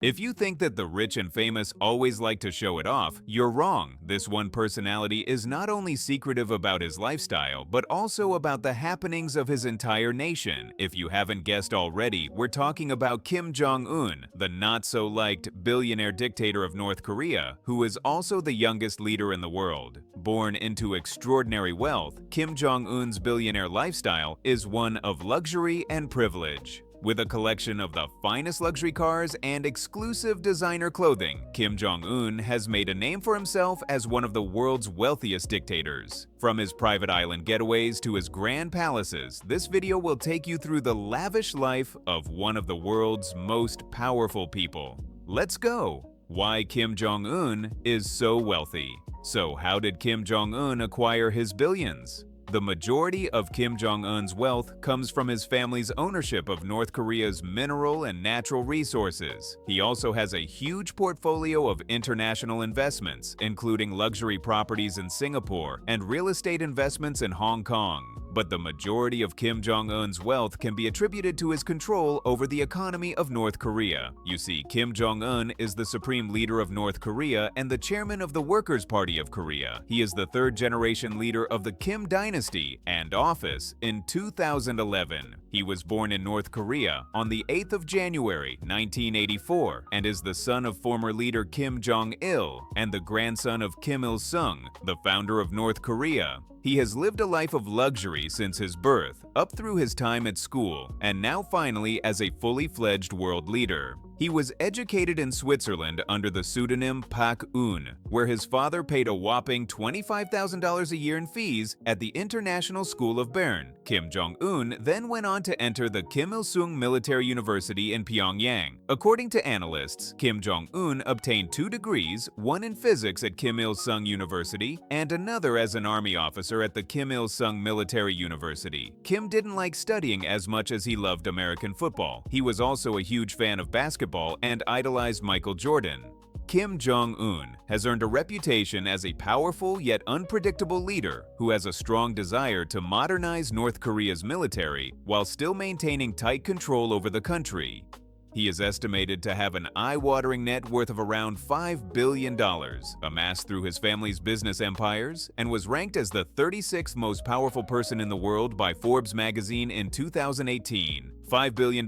If you think that the rich and famous always like to show it off, you're wrong. This one personality is not only secretive about his lifestyle, but also about the happenings of his entire nation. If you haven't guessed already, we're talking about Kim Jong Un, the not-so-liked billionaire dictator of North Korea, who is also the youngest leader in the world. Born into extraordinary wealth, Kim Jong Un's billionaire lifestyle is one of luxury and privilege. With a collection of the finest luxury cars and exclusive designer clothing, Kim Jong Un has made a name for himself as one of the world's wealthiest dictators. From his private island getaways to his grand palaces, this video will take you through the lavish life of one of the world's most powerful people. Let's go! Why Kim Jong Un is so wealthy. So how did Kim Jong Un acquire his billions? The majority of Kim Jong Un's wealth comes from his family's ownership of North Korea's mineral and natural resources. He also has a huge portfolio of international investments, including luxury properties in Singapore and real estate investments in Hong Kong. But the majority of Kim Jong Un's wealth can be attributed to his control over the economy of North Korea. You see, Kim Jong Un is the supreme leader of North Korea and the chairman of the Workers' Party of Korea. He is the third-generation leader of the Kim dynasty and office in 2011. He was born in North Korea on the 8th of January 1984 and is the son of former leader Kim Jong-il and the grandson of Kim Il-sung, the founder of North Korea. He has lived a life of luxury since his birth, up through his time at school, and now finally as a fully fledged world leader. He was educated in Switzerland under the pseudonym Pak Un, where his father paid a whopping $25,000 a year in fees at the International School of Bern. Kim Jong-un then went on to enter the Kim Il-sung Military University in Pyongyang. According to analysts, Kim Jong-un obtained 2 degrees, one in physics at Kim Il-sung University and another as an army officer at the Kim Il-sung Military University. Kim didn't like studying as much as he loved American football. He was also a huge fan of basketball and idolized Michael Jordan. Kim Jong-un has earned a reputation as a powerful yet unpredictable leader who has a strong desire to modernize North Korea's military while still maintaining tight control over the country. He is estimated to have an eye-watering net worth of around $5 billion, amassed through his family's business empires, and was ranked as the 36th most powerful person in the world by Forbes magazine in 2018. $5 billion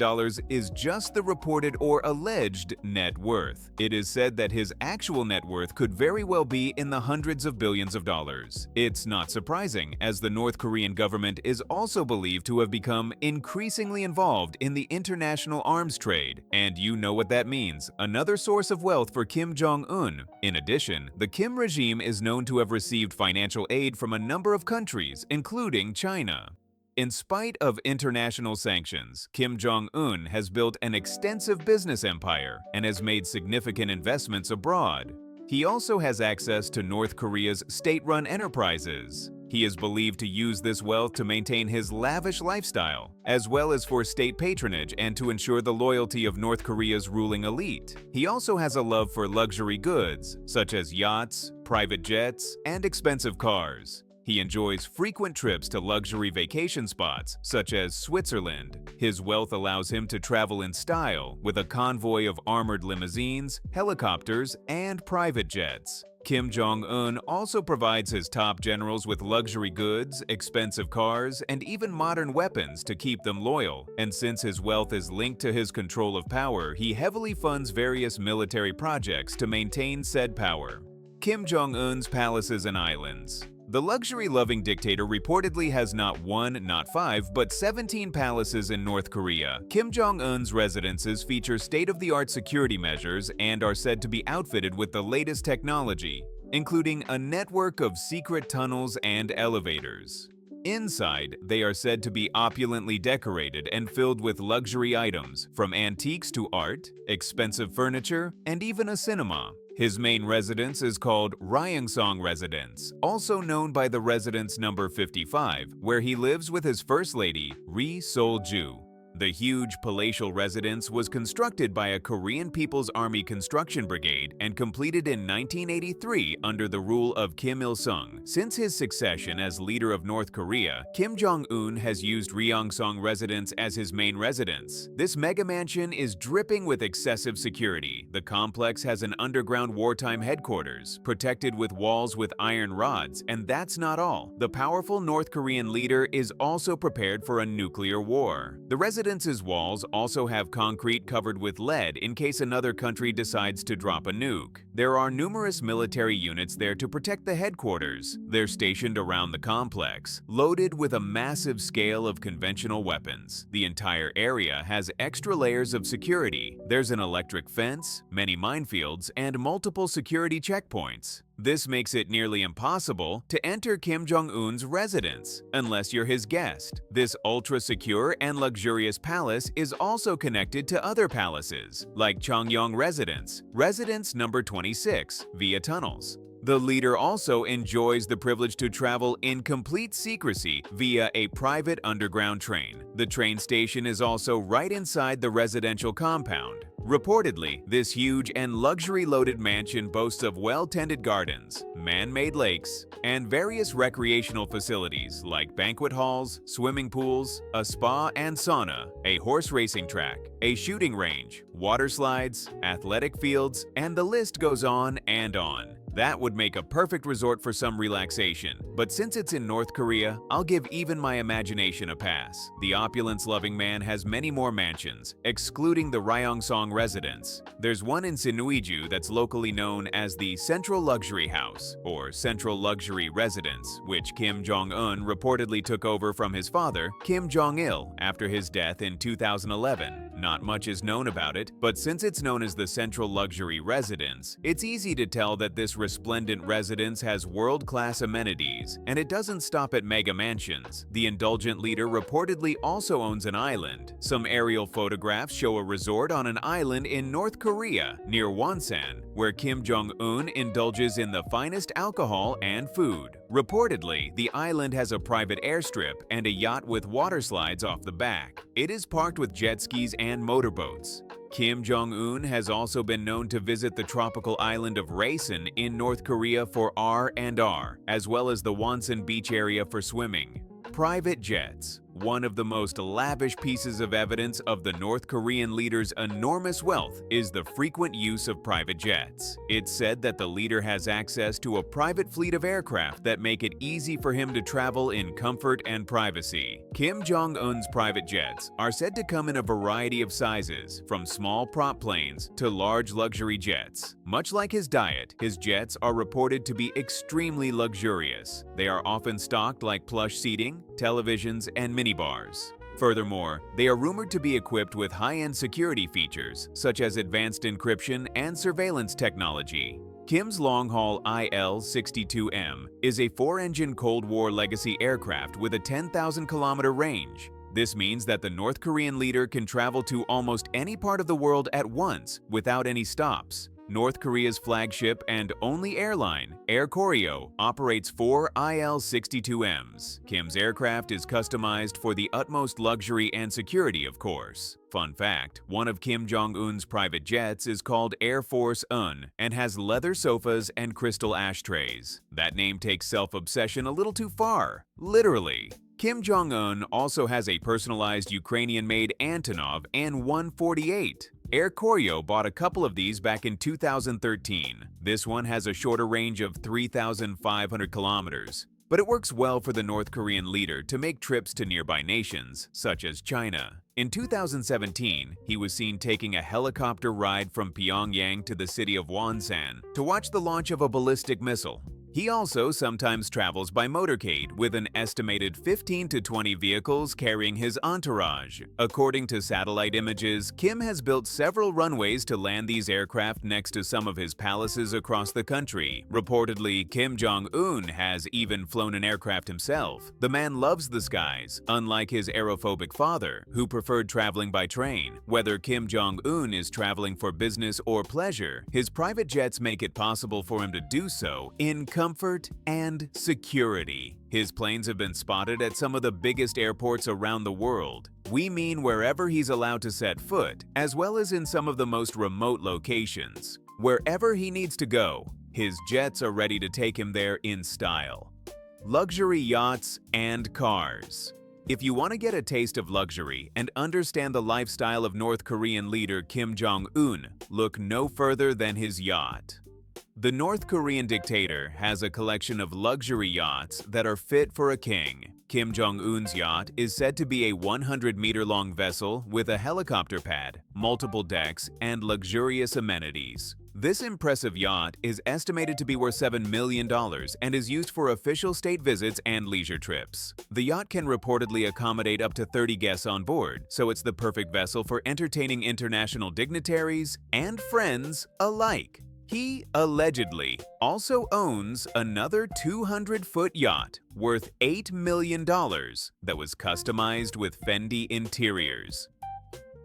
is just the reported or alleged net worth. It is said that his actual net worth could very well be in the hundreds of billions of dollars. It's not surprising, as the North Korean government is also believed to have become increasingly involved in the international arms trade. And you know what that means, another source of wealth for Kim Jong-un. In addition, the Kim regime is known to have received financial aid from a number of countries, including China. In spite of international sanctions, Kim Jong-un has built an extensive business empire and has made significant investments abroad. He also has access to North Korea's state-run enterprises. He is believed to use this wealth to maintain his lavish lifestyle, as well as for state patronage and to ensure the loyalty of North Korea's ruling elite. He also has a love for luxury goods, such as yachts, private jets, and expensive cars. He enjoys frequent trips to luxury vacation spots, such as Switzerland. His wealth allows him to travel in style, with a convoy of armored limousines, helicopters, and private jets. Kim Jong-un also provides his top generals with luxury goods, expensive cars, and even modern weapons to keep them loyal. And since his wealth is linked to his control of power, he heavily funds various military projects to maintain said power. Kim Jong-un's palaces and islands. The luxury-loving dictator reportedly has not 1, not 5, but 17 palaces in North Korea. Kim Jong-un's residences feature state-of-the-art security measures and are said to be outfitted with the latest technology, including a network of secret tunnels and elevators. Inside, they are said to be opulently decorated and filled with luxury items, from antiques to art, expensive furniture, and even a cinema. His main residence is called Ryeong-song Residence, also known by the residence number 55, where he lives with his first lady, Ri Sol-ju. The huge palatial residence was constructed by a Korean People's Army construction brigade and completed in 1983 under the rule of Kim Il-sung. Since his succession as leader of North Korea, Kim Jong Un has used Ryeong-song residence as his main residence. This mega mansion is dripping with excessive security. The complex has an underground wartime headquarters, protected with walls with iron rods, and that's not all. The powerful North Korean leader is also prepared for a nuclear war. The residence's walls also have concrete covered with lead in case another country decides to drop a nuke. There are numerous military units there to protect the headquarters. They're stationed around the complex, loaded with a massive scale of conventional weapons. The entire area has extra layers of security. There's an electric fence, many minefields, and multiple security checkpoints. This makes it nearly impossible to enter Kim Jong-un's residence unless you're his guest. This ultra-secure and luxurious palace is also connected to other palaces, like Changyong Residence number 26, via tunnels. The leader also enjoys the privilege to travel in complete secrecy via a private underground train. The train station is also right inside the residential compound. Reportedly, this huge and luxury-loaded mansion boasts of well-tended gardens, man-made lakes, and various recreational facilities like banquet halls, swimming pools, a spa and sauna, a horse racing track, a shooting range, water slides, athletic fields, and the list goes on and on. That would make a perfect resort for some relaxation, but since it's in North Korea, I'll give even my imagination a pass. The opulence-loving man has many more mansions, excluding the Ryeong-song residence. There's one in Sinuiju that's locally known as the Central Luxury House, or Central Luxury Residence, which Kim Jong-un reportedly took over from his father, Kim Jong-il, after his death in 2011. Not much is known about it, but since it's known as the Central Luxury Residence, it's easy to tell that this resplendent residence has world-class amenities, and it doesn't stop at mega mansions. The indulgent leader reportedly also owns an island. Some aerial photographs show a resort on an island in North Korea, near Wonsan, where Kim Jong-un indulges in the finest alcohol and food. Reportedly, the island has a private airstrip and a yacht with water slides off the back. It is parked with jet skis and motorboats. Kim Jong-un has also been known to visit the tropical island of Rason in North Korea for R&R, as well as the Wonsan beach area for swimming. Private jets. One of the most lavish pieces of evidence of the North Korean leader's enormous wealth is the frequent use of private jets. It's said that the leader has access to a private fleet of aircraft that make it easy for him to travel in comfort and privacy. Kim Jong-un's private jets are said to come in a variety of sizes, from small prop planes to large luxury jets. Much like his diet, his jets are reported to be extremely luxurious. They are often stocked like plush seating, televisions, and minibars. Furthermore, they are rumored to be equipped with high-end security features, such as advanced encryption and surveillance technology. Kim's long-haul IL-62M is a 4-engine Cold War legacy aircraft with a 10,000-kilometer range. This means that the North Korean leader can travel to almost any part of the world at once without any stops. North Korea's flagship and only airline, Air Koryo, operates 4 IL-62Ms. Kim's aircraft is customized for the utmost luxury and security, of course. Fun fact, one of Kim Jong-un's private jets is called Air Force Un and has leather sofas and crystal ashtrays. That name takes self-obsession a little too far, literally. Kim Jong-un also has a personalized Ukrainian-made Antonov An-148. Air Koryo bought a couple of these back in 2013. This one has a shorter range of 3,500 kilometers, but it works well for the North Korean leader to make trips to nearby nations, such as China. In 2017, he was seen taking a helicopter ride from Pyongyang to the city of Wonsan to watch the launch of a ballistic missile. He also sometimes travels by motorcade with an estimated 15 to 20 vehicles carrying his entourage. According to satellite images, Kim has built several runways to land these aircraft next to some of his palaces across the country. Reportedly, Kim Jong-un has even flown an aircraft himself. The man loves the skies, unlike his aerophobic father, who preferred traveling by train. Whether Kim Jong-un is traveling for business or pleasure, his private jets make it possible for him to do so in comfort, and security. His planes have been spotted at some of the biggest airports around the world. We mean wherever he's allowed to set foot, as well as in some of the most remote locations. Wherever he needs to go, his jets are ready to take him there in style. Luxury yachts and cars. If you want to get a taste of luxury and understand the lifestyle of North Korean leader Kim Jong Un, look no further than his yacht. The North Korean dictator has a collection of luxury yachts that are fit for a king. Kim Jong Un's yacht is said to be a 100-meter-long vessel with a helicopter pad, multiple decks, and luxurious amenities. This impressive yacht is estimated to be worth $7 million and is used for official state visits and leisure trips. The yacht can reportedly accommodate up to 30 guests on board, so it's the perfect vessel for entertaining international dignitaries and friends alike. He allegedly also owns another 200-foot yacht worth $8 million that was customized with Fendi interiors.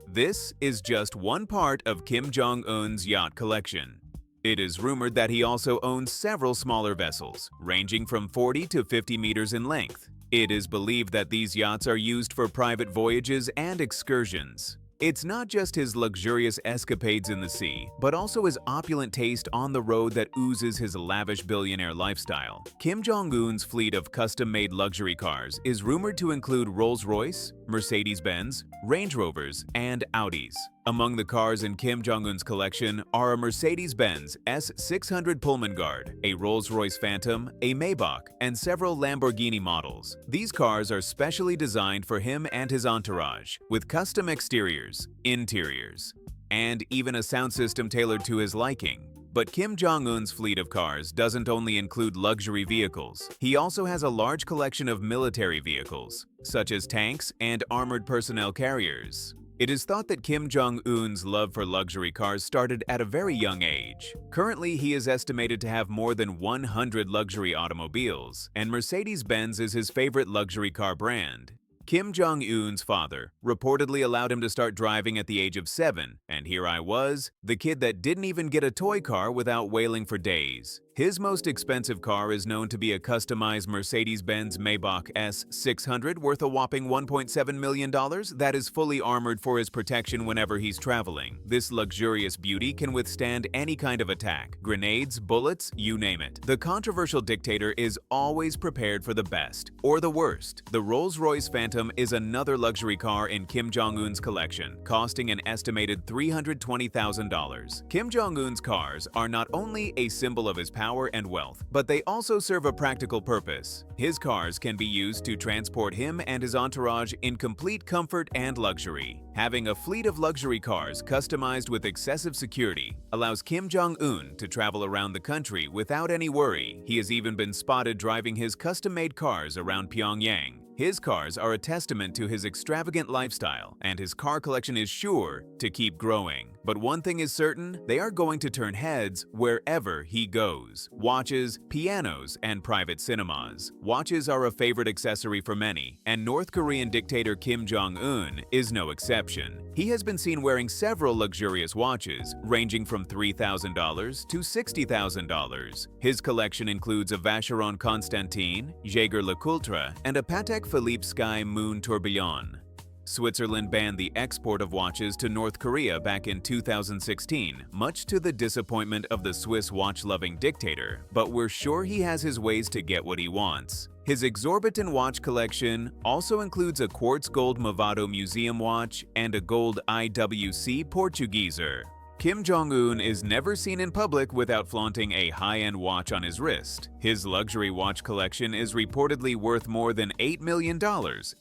This is just one part of Kim Jong Un's yacht collection. It is rumored that he also owns several smaller vessels, ranging from 40 to 50 meters in length. It is believed that these yachts are used for private voyages and excursions. It's not just his luxurious escapades in the sea, but also his opulent taste on the road that oozes his lavish billionaire lifestyle. Kim Jong Un's fleet of custom-made luxury cars is rumored to include Rolls-Royce, Mercedes-Benz, Range Rovers, and Audis. Among the cars in Kim Jong Un's collection are a Mercedes-Benz S600 Pullman Guard, a Rolls-Royce Phantom, a Maybach, and several Lamborghini models. These cars are specially designed for him and his entourage, with custom exteriors, interiors, and even a sound system tailored to his liking. But Kim Jong Un's fleet of cars doesn't only include luxury vehicles. He also has a large collection of military vehicles, such as tanks and armored personnel carriers. It is thought that Kim Jong Un's love for luxury cars started at a very young age. Currently, he is estimated to have more than 100 luxury automobiles, and Mercedes-Benz is his favorite luxury car brand. Kim Jong Un's father reportedly allowed him to start driving at the age of 7, and here I was, the kid that didn't even get a toy car without wailing for days. His most expensive car is known to be a customized Mercedes-Benz Maybach S600 worth a whopping $1.7 million that is fully armored for his protection whenever he's traveling. This luxurious beauty can withstand any kind of attack, grenades, bullets, you name it. The controversial dictator is always prepared for the best or the worst. The Rolls-Royce Phantom is another luxury car in Kim Jong Un's collection, costing an estimated $320,000. Kim Jong Un's cars are not only a symbol of his power and wealth, but they also serve a practical purpose. His cars can be used to transport him and his entourage in complete comfort and luxury. Having a fleet of luxury cars customized with excessive security allows Kim Jong Un to travel around the country without any worry. He has even been spotted driving his custom-made cars around Pyongyang. His cars are a testament to his extravagant lifestyle, and his car collection is sure to keep growing. But one thing is certain, they are going to turn heads wherever he goes. Watches, pianos, and private cinemas. Watches are a favorite accessory for many, and North Korean dictator Kim Jong Un is no exception. He has been seen wearing several luxurious watches, ranging from $3,000 to $60,000. His collection includes a Vacheron Constantin, Jaeger-LeCoultre, and a Patek Philippe Sky Moon Tourbillon. Switzerland banned the export of watches to North Korea back in 2016, much to the disappointment of the Swiss watch-loving dictator, but we're sure he has his ways to get what he wants. His exorbitant watch collection also includes a quartz gold Movado museum watch and a gold IWC Portugueser. Kim Jong Un is never seen in public without flaunting a high-end watch on his wrist. His luxury watch collection is reportedly worth more than $8 million,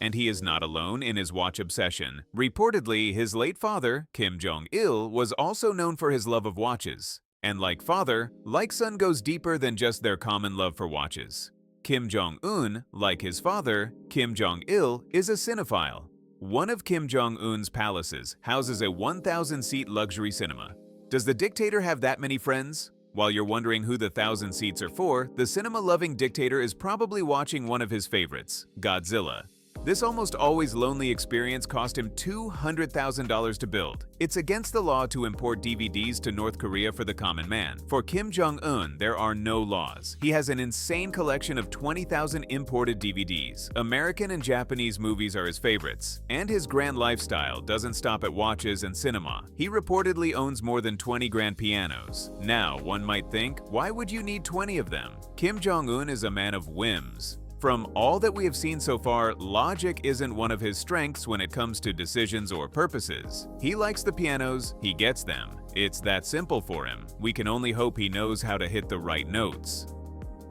and he is not alone in his watch obsession. Reportedly, his late father, Kim Jong-il, was also known for his love of watches. And like father, like son goes deeper than just their common love for watches. Kim Jong-un, like his father, Kim Jong-il, is a cinephile. One of Kim Jong-un's palaces houses a 1,000-seat luxury cinema. Does the dictator have that many friends? While you're wondering who the 1,000 seats are for, the cinema-loving dictator is probably watching one of his favorites, Godzilla. This almost always lonely experience cost him $200,000 to build. It's against the law to import DVDs to North Korea for the common man. For Kim Jong Un, there are no laws. He has an insane collection of 20,000 imported DVDs. American and Japanese movies are his favorites. And his grand lifestyle doesn't stop at watches and cinema. He reportedly owns more than 20 grand pianos. Now, one might think, why would you need 20 of them? Kim Jong Un is a man of whims. From all that we have seen so far, logic isn't one of his strengths when it comes to decisions or purposes. He likes the pianos, he gets them. It's that simple for him. We can only hope he knows how to hit the right notes.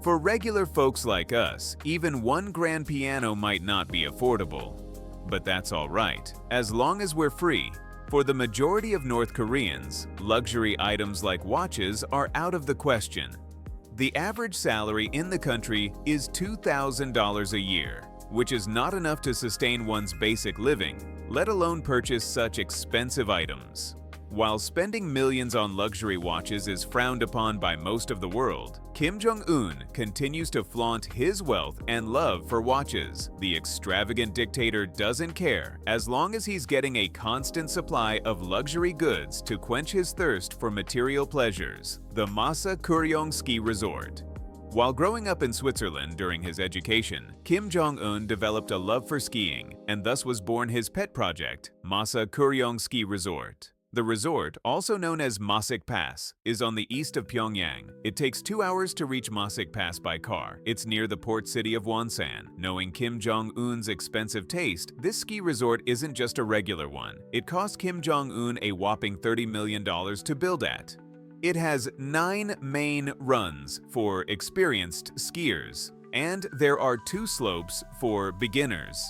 For regular folks like us, even one grand piano might not be affordable. But that's all right, as long as we're free. For the majority of North Koreans, luxury items like watches are out of the question. The average salary in the country is $2,000 a year, which is not enough to sustain one's basic living, let alone purchase such expensive items. While spending millions on luxury watches is frowned upon by most of the world, Kim Jong Un continues to flaunt his wealth and love for watches. The extravagant dictator doesn't care as long as he's getting a constant supply of luxury goods to quench his thirst for material pleasures. The Masa Kuryong Ski Resort. While growing up in Switzerland during his education, Kim Jong Un developed a love for skiing, and thus was born his pet project, Masa Kuryong Ski Resort. The resort, also known as Masik Pass, is on the east of Pyongyang. It takes 2 hours to reach Masik Pass by car. It's near the port city of Wonsan. Knowing Kim Jong-un's expensive taste, this ski resort isn't just a regular one. It cost Kim Jong-un a whopping $30 million to build at. It has 9 main runs for experienced skiers, and there are 2 slopes for beginners.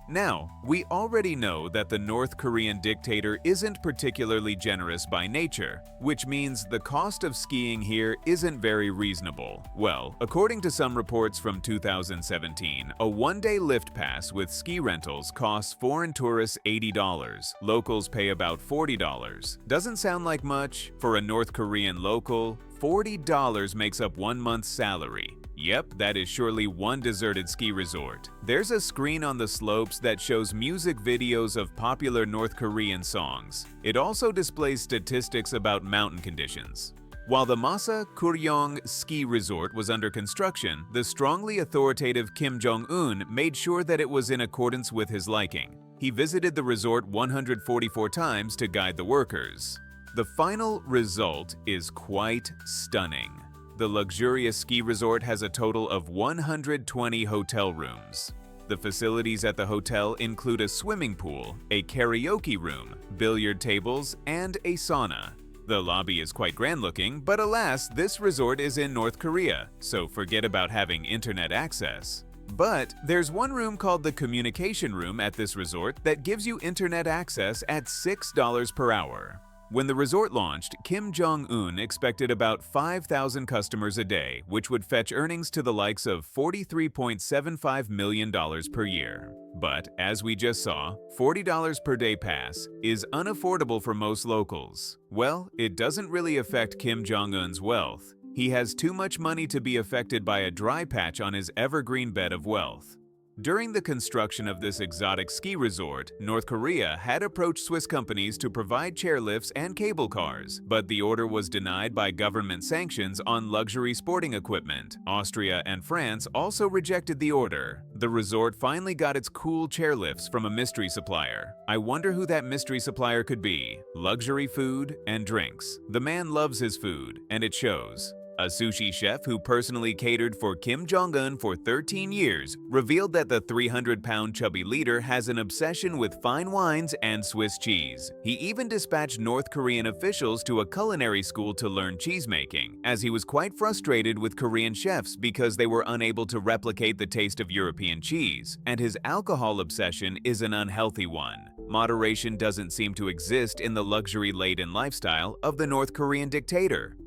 Now, we already know that the North Korean dictator isn't particularly generous by nature, which means the cost of skiing here isn't very reasonable. Well, according to some reports from 2017, a one-day lift pass with ski rentals costs foreign tourists $80. Locals pay about $40. Doesn't sound like much. For a North Korean local, $40 makes up 1 month's salary. Yep, that is surely one deserted ski resort. There's a screen on the slopes that shows music videos of popular North Korean songs. It also displays statistics about mountain conditions. While the Masa Kuryong Ski Resort was under construction, the strongly authoritative Kim Jong-un made sure that it was in accordance with his liking. He visited the resort 144 times to guide the workers. The final result is quite stunning. The luxurious ski resort has a total of 120 hotel rooms. The facilities at the hotel include a swimming pool, a karaoke room, billiard tables, and a sauna. The lobby is quite grand-looking, but alas, this resort is in North Korea, so forget about having internet access. But there's one room called the communication room at this resort that gives you internet access at $6 per hour. When the resort launched, Kim Jong-un expected about 5,000 customers a day, which would fetch earnings to the likes of $43.75 million per year. But, as we just saw, $40 per day pass is unaffordable for most locals. Well, it doesn't really affect Kim Jong-un's wealth. He has too much money to be affected by a dry patch on his evergreen bed of wealth. During the construction of this exotic ski resort, North Korea had approached Swiss companies to provide chairlifts and cable cars, but the order was denied by government sanctions on luxury sporting equipment. Austria and France also rejected the order. The resort finally got its cool chairlifts from a mystery supplier. I wonder who that mystery supplier could be. Luxury food and drinks. The man loves his food, and it shows. A sushi chef who personally catered for Kim Jong-un for 13 years revealed that the 300-pound chubby leader has an obsession with fine wines and Swiss cheese. He even dispatched North Korean officials to a culinary school to learn cheesemaking, as he was quite frustrated with Korean chefs because they were unable to replicate the taste of European cheese, and his alcohol obsession is an unhealthy one. Moderation doesn't seem to exist in the luxury-laden lifestyle of the North Korean dictator.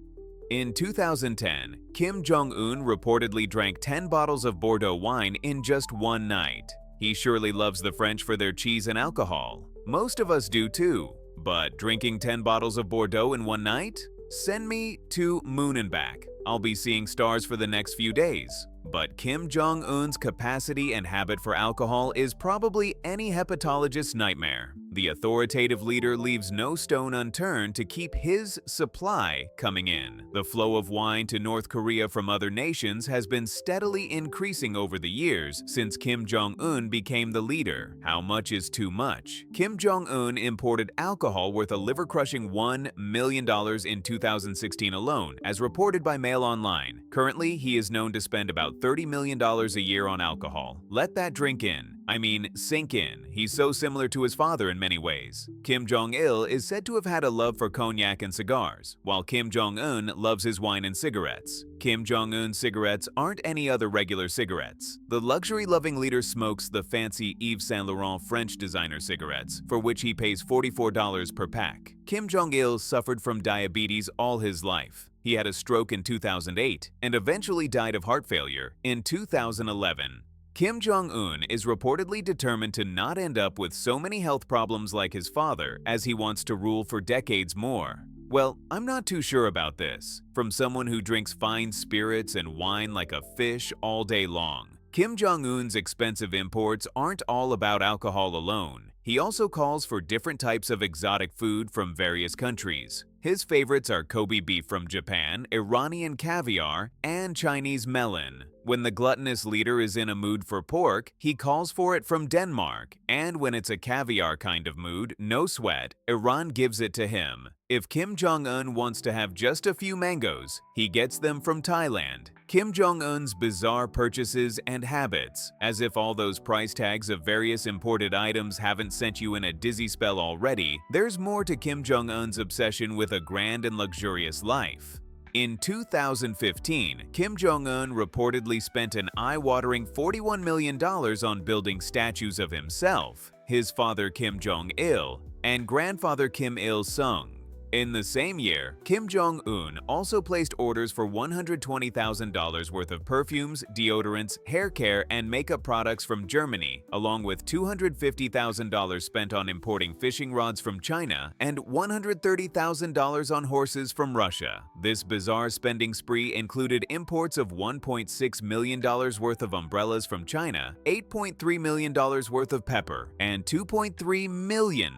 In 2010, Kim Jong-un reportedly drank 10 bottles of Bordeaux wine in just one night. He surely loves the French for their cheese and alcohol. Most of us do too. But drinking 10 bottles of Bordeaux in one night? Send me to Moon and back. I'll be seeing stars for the next few days. But Kim Jong Un's capacity and habit for alcohol is probably any hepatologist's nightmare. The authoritative leader leaves no stone unturned to keep his supply coming in. The flow of wine to North Korea from other nations has been steadily increasing over the years since Kim Jong Un became the leader. How much is too much? Kim Jong Un imported alcohol worth a liver-crushing $1 million in 2016 alone, as reported by Mail Online. Currently, he is known to spend about $30 million a year on alcohol. Let that sink in. He's so similar to his father in many ways. Kim Jong-il is said to have had a love for cognac and cigars, while Kim Jong-un loves his wine and cigarettes. Kim Jong-un's cigarettes aren't any other regular cigarettes. The luxury-loving leader smokes the fancy Yves Saint Laurent French designer cigarettes, for which he pays $44 per pack. Kim Jong-il suffered from diabetes all his life. He had a stroke in 2008 and eventually died of heart failure in 2011. Kim Jong-un is reportedly determined to not end up with so many health problems like his father, as he wants to rule for decades more. Well, I'm not too sure about this. From someone who drinks fine spirits and wine like a fish all day long. Kim Jong-un's expensive imports aren't all about alcohol alone. He also calls for different types of exotic food from various countries. His favorites are Kobe beef from Japan, Iranian caviar, and Chinese melon. When the gluttonous leader is in a mood for pork, he calls for it from Denmark, and when it's a caviar kind of mood, no sweat, Iran gives it to him. If Kim Jong-un wants to have just a few mangoes, he gets them from Thailand. Kim Jong-un's bizarre purchases and habits. As if all those price tags of various imported items haven't sent you in a dizzy spell already, there's more to Kim Jong-un's obsession with a grand and luxurious life. In 2015, Kim Jong-un reportedly spent an eye-watering $41 million on building statues of himself, his father Kim Jong-il, and grandfather Kim Il-sung. In the same year, Kim Jong-un also placed orders for $120,000 worth of perfumes, deodorants, hair care, and makeup products from Germany, along with $250,000 spent on importing fishing rods from China and $130,000 on horses from Russia. This bizarre spending spree included imports of $1.6 million worth of umbrellas from China, $8.3 million worth of pepper, and $2.3 million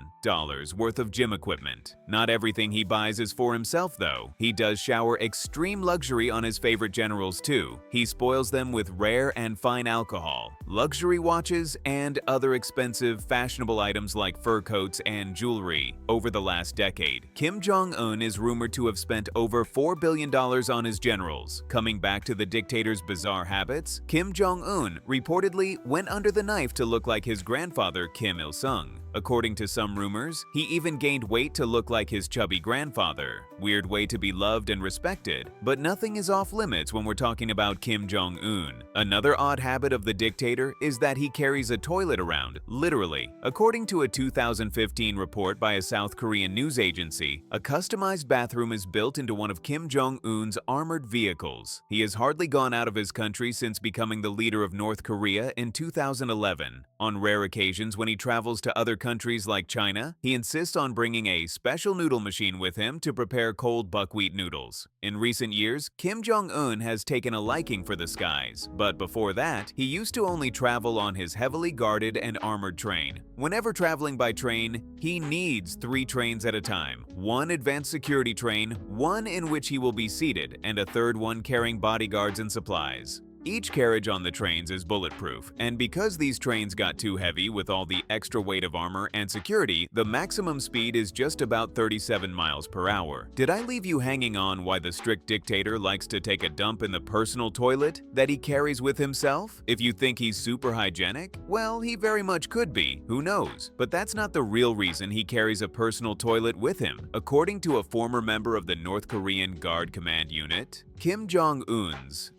worth of gym equipment. Not everything he buys is for himself, though. He does shower extreme luxury on his favorite generals, too. He spoils them with rare and fine alcohol, luxury watches, and other expensive, fashionable items like fur coats and jewelry. Over the last decade, Kim Jong-un is rumored to have spent over $4 billion on his generals. Coming back to the dictator's bizarre habits, Kim Jong-un reportedly went under the knife to look like his grandfather Kim Il-sung. According to some rumors, he even gained weight to look like his chubby grandfather. Weird way to be loved and respected, but nothing is off limits when we're talking about Kim Jong-un. Another odd habit of the dictator is that he carries a toilet around, literally. According to a 2015 report by a South Korean news agency, a customized bathroom is built into one of Kim Jong-un's armored vehicles. He has hardly gone out of his country since becoming the leader of North Korea in 2011. On rare occasions when he travels to other countries like China, he insists on bringing a special noodle machine with him to prepare cold buckwheat noodles. In recent years, Kim Jong-un has taken a liking for the skies, but before that, he used to only travel on his heavily guarded and armored train. Whenever traveling by train, he needs 3 trains at a time. One advanced security train, one in which he will be seated, and a third one carrying bodyguards and supplies. Each carriage on the trains is bulletproof, and because these trains got too heavy with all the extra weight of armor and security, the maximum speed is just about 37 miles per hour. Did I leave you hanging on why the strict dictator likes to take a dump in the personal toilet that he carries with himself? If you think he's super hygienic, well, he very much could be, who knows? But that's not the real reason he carries a personal toilet with him. According to a former member of the North Korean Guard Command Unit, Kim Jong-un's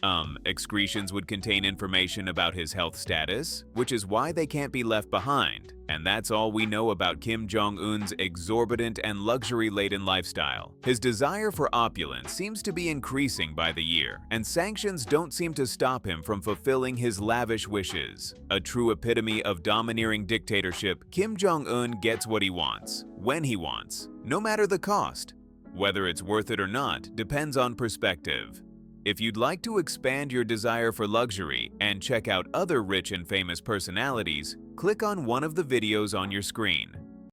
excretions would contain information about his health status, which is why they can't be left behind. And that's all we know about Kim Jong-un's exorbitant and luxury-laden lifestyle. His desire for opulence seems to be increasing by the year, and sanctions don't seem to stop him from fulfilling his lavish wishes. A true epitome of domineering dictatorship, Kim Jong-un gets what he wants, when he wants, no matter the cost. Whether it's worth it or not depends on perspective. If you'd like to expand your desire for luxury and check out other rich and famous personalities, click on one of the videos on your screen.